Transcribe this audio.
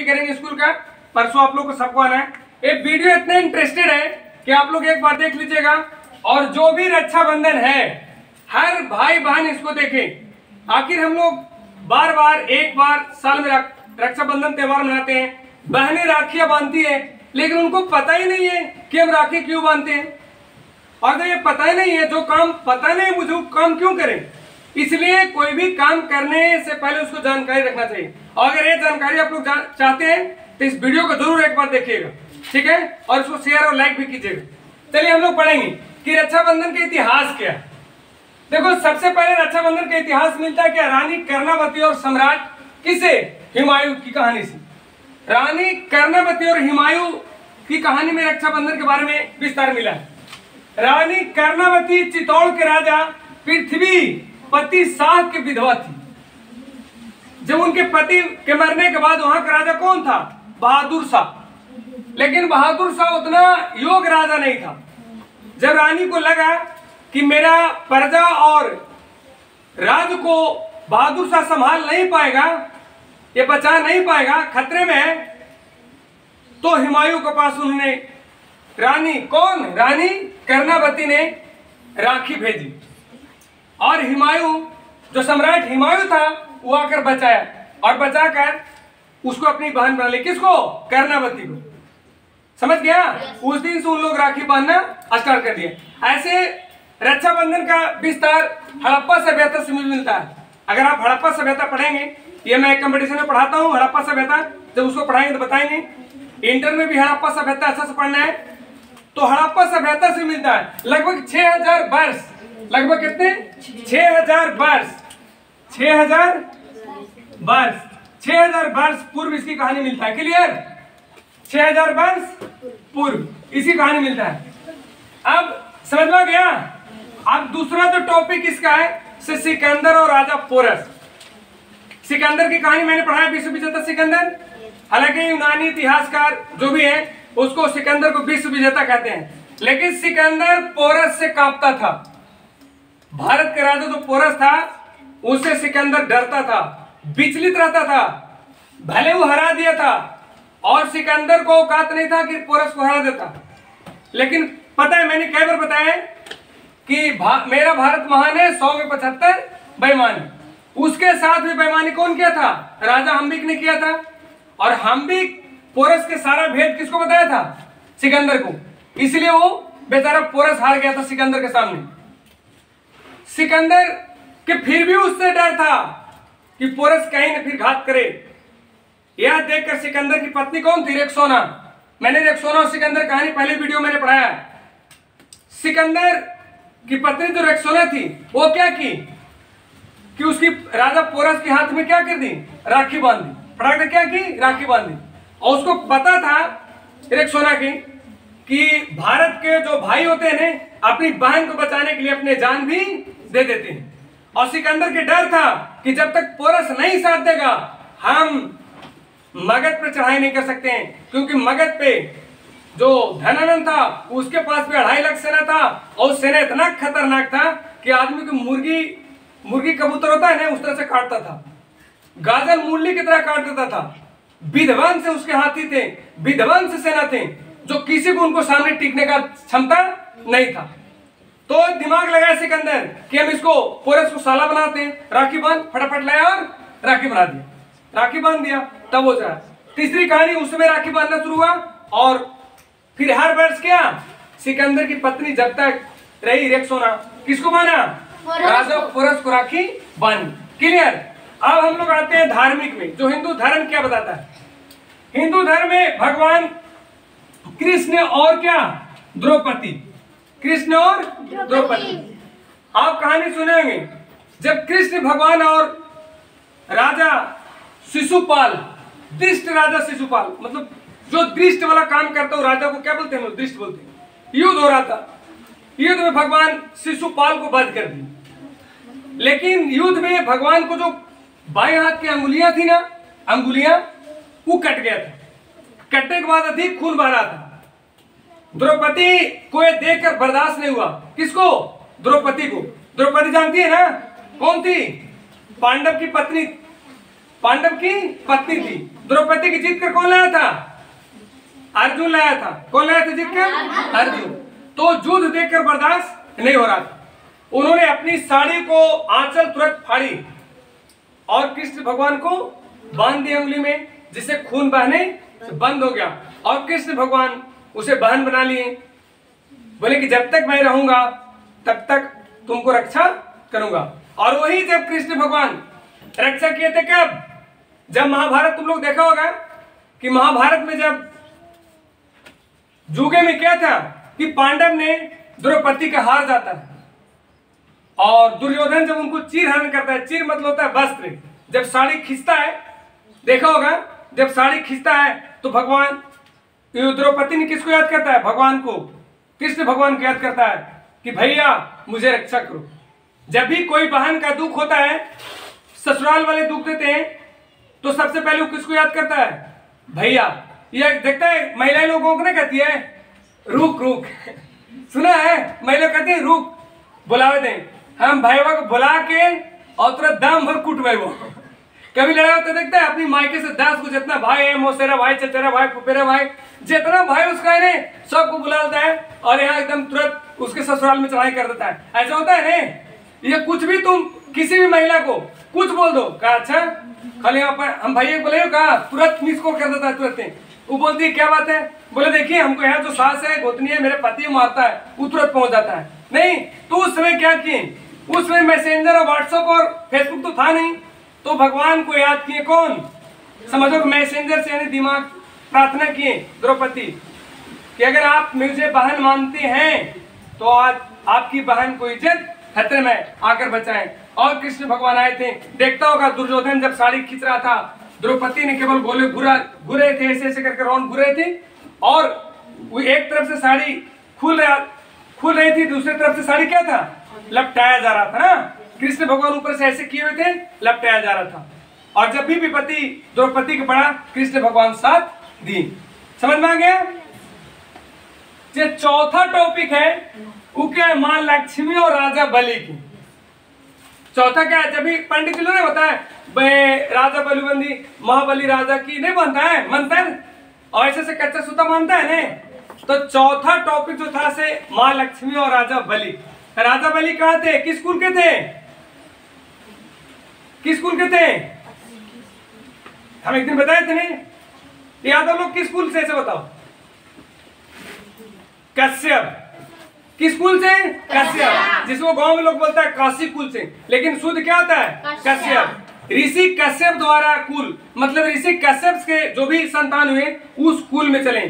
करेंगे स्कूल का। परसों आप लोग को सबको आना है। ये वीडियो इतने इंटरेस्टेड है कि आप लोग एक बार देख लीजिएगा। और जो भी रक्षाबंधन है, हर भाई बहन इसको देखें। आखिर हम लोग बार बार एक बार साल में रक्षाबंधन त्योहार मनाते हैं, बहनें राखियां बांधती है, लेकिन उनको पता ही नहीं है कि हम राखी क्यों बांधते हैं। और जब ये पता ही नहीं है, जो काम पता नहीं मुझे, वो काम क्यों करें। इसलिए कोई भी काम करने से पहले उसको जानकारी रखना चाहिए। और अगर ये जानकारी आप लोग चाहते हैं तो इस वीडियो को जरूर एक बार देखिएगा, ठीक है, और इसको शेयर और लाइक भी कीजिएगा। चलिए हम लोग पढ़ेंगे कि रक्षाबंधन का इतिहास क्या है। देखो, सबसे पहले रक्षाबंधन का इतिहास मिलता है क्या, रानी कर्णावती और सम्राट किसे, हुमायूं की कहानी से। रानी कर्णावती और हुमायूं की कहानी में रक्षाबंधन के बारे में विस्तार मिला है। रानी कर्णावती चित्तौड़ के राजा पृथ्वीपति शाह की विधवा थी। जब उनके पति के मरने के बाद वहां का राजा कौन था, बहादुर शाह। लेकिन बहादुर शाह उतना योग्य राजा नहीं था। जब रानी को लगा कि मेरा प्रजा और राज्य को बहादुर शाह संभाल नहीं पाएगा, ये बचा नहीं पाएगा, खतरे में है, तो हुमायूं के पास उन्होंने रानी कर्णावती ने राखी भेजी। और हुमायूं, जो सम्राट हुमायूं था, वो आकर बचाया और बचाकर उसको अपनी बहन बना ली। किसको, कर्णावती को। समझ गया। उस दिन से उन लोग राखी बांधना स्टार्ट कर दिया। ऐसे रक्षाबंधन का विस्तार हड़प्पा सभ्यता से मिलता है। अगर आप हड़प्पा सभ्यता पढ़ेंगे, ये मैं कंपटीशन में पढ़ाता हूँ हड़प्पा सभ्यता, जब उसको पढ़ाएंगे तो बताएंगे। इंटर में भी हड़प्पा सभ्यता अच्छा से पढ़ना है। तो हड़प्पा सभ्यता से मिलता है लगभग 6000 वर्ष, लगभग कितने, 6000 वर्ष, 6000 वर्ष पूर्व इसकी कहानी मिलता है। क्लियर, 6000 वर्ष पूर्व इसकी कहानी मिलता है। अब समझ में गया। अब दूसरा जो टॉपिक इसका है, सिकंदर और राजा पोरस। सिकंदर की कहानी मैंने पढ़ाया, विश्व विजेता सिकंदर। हालांकि यूनानी इतिहासकार जो भी है उसको सिकंदर को विश्व विजेता कहते हैं, लेकिन सिकंदर पोरस से कांपता था। भारत का राजा जो पोरस था, उससे सिकंदर डरता था, विचलित रहता था। भले वो हरा दिया था और सिकंदर को औकात नहीं था कि पोरस को हरा देता, लेकिन पता है, मैंने कई बार बताया कि मेरा भारत महान है, 100 में 75 बेईमानी। उसके साथ भी बेईमानी कौन किया था, राजा हम्बिक ने किया था। और हम्बिक पोरस के सारा भेद किसको बताया था, सिकंदर को। इसलिए वो बेचारा पोरस हार गया था सिकंदर के सामने। सिकंदर के फिर भी उससे डर था कि पोरस कहीं न फिर घात करे। यह देखकर सिकंदर की पत्नी कौन थी, रेक्सोना। मैंने रेक्सोना और सिकंदर कहानी पहले वीडियो मैंने पढ़ाया। सिकंदर की पत्नी जो रेक्सोना थी, वो क्या की कि उसकी राजा पोरस के हाथ में क्या कर दी, राखी बांध दी। फटाक क्या की, राखी बांध दी। और उसको पता था रेक्सोना की कि भारत के जो भाई होते हैं अपनी बहन को बचाने के लिए अपने जान भी दे देते हैं। और सिकंदर के डर था कि जब तक पोरस नहीं साथ देगा, हम मगध पर चढ़ाई नहीं कर सकते हैं, क्योंकि मगध पे जो धनानंद था उसके पास भी 2.5 लाख सेना था। और सेना इतना खतरनाक था कि आदमी को मुर्गी कबूतर होता है ना, उस तरह से काटता था, गाजर मूली की तरह काट देता था। विध्वंस उसके हाथी थे, विध्वंस सेना थे, जो किसी को उनको सामने टिकने का क्षमता नहीं था। तो दिमाग लगाया सिकंदर कि हम इसको पोरस को साला बनाते हैं, राखी बांध, फटाफट लाया और राखी बना दिया, राखी बांध दिया। तब वो चढ़ा। तीसरी कहानी, उसमें राखी बांधना शुरू हुआ। और फिर हर वर्ष क्या, सिकंदर की पत्नी जब तक रही रेक्सोना, किसको बांधा, राजा पोरस को राखी बांधी। क्लियर। अब हम लोग आते हैं धार्मिक में, जो हिंदू धर्म क्या बताता है। हिंदू धर्म में भगवान कृष्ण और क्या, द्रौपदी, कृष्ण और द्रौपदी। आप कहानी सुनेंगे, जब कृष्ण भगवान और राजा शिशुपाल, दृष्ट राजा शिशुपाल, मतलब जो दृष्ट वाला काम करता है राजा को क्या बोलते हैं, दृष्ट बोलते हैं। युद्ध हो रहा था, युद्ध में भगवान शिशुपाल को वध कर दी। लेकिन युद्ध में भगवान को जो बाएं हाथ की अंगुलियां थी ना, अंगुलियां, वो कट गया था। कटने के बाद अधिक खून बह रहा था। द्रौपदी को ये देखकर बर्दाश्त नहीं हुआ। किसको, द्रौपदी को। द्रौपदी जानती है ना कौन थी, पांडव की पत्नी पांडव की पत्नी थी। द्रौपदी की जीत कर कौन लाया था? अर्जुन लाया था। कौन लाया था जीत कर? अर्जुन। तो युद्ध देखकर बर्दाश्त नहीं हो रहा था, उन्होंने अपनी साड़ी को आंचल तुरंत फाड़ी और कृष्ण भगवान को बांध दिया उंगली में, जिससे खून बहने बंद हो गया। और कृष्ण भगवान उसे बहन बना लिए, बोले कि जब तक मैं रहूंगा तब तक तुमको रक्षा करूंगा। और वही जब कृष्ण भगवान रक्षा किए थे कब? जब महाभारत, तुम लोग देखा होगा कि महाभारत में जब जुगे में क्या था कि पांडव ने द्रौपदी का हार जाता है और दुर्योधन जब उनको चीर हरण करता है, चीर मतलब होता है वस्त्र, जब साड़ी खींचता है, देखा होगा जब साड़ी खींचता है तो भगवान द्रौपदी ने किसको याद करता है? भगवान को, कृष्ण भगवान को याद करता है कि भैया मुझे रक्षा करो। जब भी कोई बहन का दुख होता है, ससुराल वाले दुख देते हैं, तो सबसे पहले वो किसको याद करता है? भैया। ये देखता है महिलाएं लोगों को ना कहती है रुक रुक सुना है, महिला कहती है रुक, बुलावे दें, हम भैया को बुला के और तुरंत दाम भर कुटवे वो। कभी लड़ा होता देखता है अपनी मायके से 10 को, जितना भाई है, मौसेरा भाई, चचेरा भाई, फुफेरा भाई, जितना भाई उसका है ने सबको बुला लेता है और यहाँ एकदम तुरंत उसके ससुराल में चढ़ाई कर देता है। ऐसा होता है ने? ये कुछ भी तुम किसी भी महिला को कुछ बोल दो, कहा अच्छा खाली यहाँ पर हम भैया बोले कहा, तुरंत मिस कॉल कर देता है तुरंत। वो बोलती है क्या बात है? बोले देखिए हमको यहाँ जो सास है, गोतनी है, मेरे पति मारता है, वो तुरंत पहुंच जाता है। नहीं तो उस समय क्या किए? उस समय मैसेंजर और व्हाट्सएप और फेसबुक तो था नहीं, तो भगवान को याद किए। कौन? समझो मैसेंजर से, यानी दिमाग, प्रार्थना किए द्रौपदी कि अगर आप मुझे बहन मानते हैं तो आज आपकी बहन को इज्जत खतरे में आकर बचाएं। और कृष्ण भगवान आए थे। देखता होगा दुर्योधन जब साड़ी खींच रहा था, द्रौपदी ने केवल गोले घुरे थे, ऐसे ऐसे करके राउंड घुरे थे और वो एक तरफ से साड़ी खुल रही थी, दूसरी तरफ से साड़ी क्या था? लपटाया जा रहा था ना। कृष्ण भगवान ऊपर से ऐसे किए हुए थे, लपटाया जा रहा था। और जब भी विपत्ति द्रौपदी को पड़ा, कृष्ण भगवान साथ दी। समझ में आ गया? जो चौथा टॉपिक है वो क्या है? मां लक्ष्मी और राजा बलि की। चौथा क्या है? जब भी पंडित जी लोग ने बताया राजा बलुबंदी महाबली राजा की नहीं बनता है मंत्र, और ऐसे से कच्चा सूता मानता है ने। तो चौथा टॉपिक जो था से मां लक्ष्मी और राजा बलि। राजा बलि कहाँ थे? किस कुल के थे? किस कुल के थे? हम एक दिन बताए थे नहीं? यादव लोग किस कुल से? ऐसे बताओ। कश्यप। किस कुल से? कश्यप। जिसको गांव में लोग बोलता है काशी कुल से, लेकिन शुद्ध क्या होता है? कश्यप। ऋषि कश्यप द्वारा कुल, मतलब ऋषि कश्यप के जो भी संतान हुए उस कुल में चले।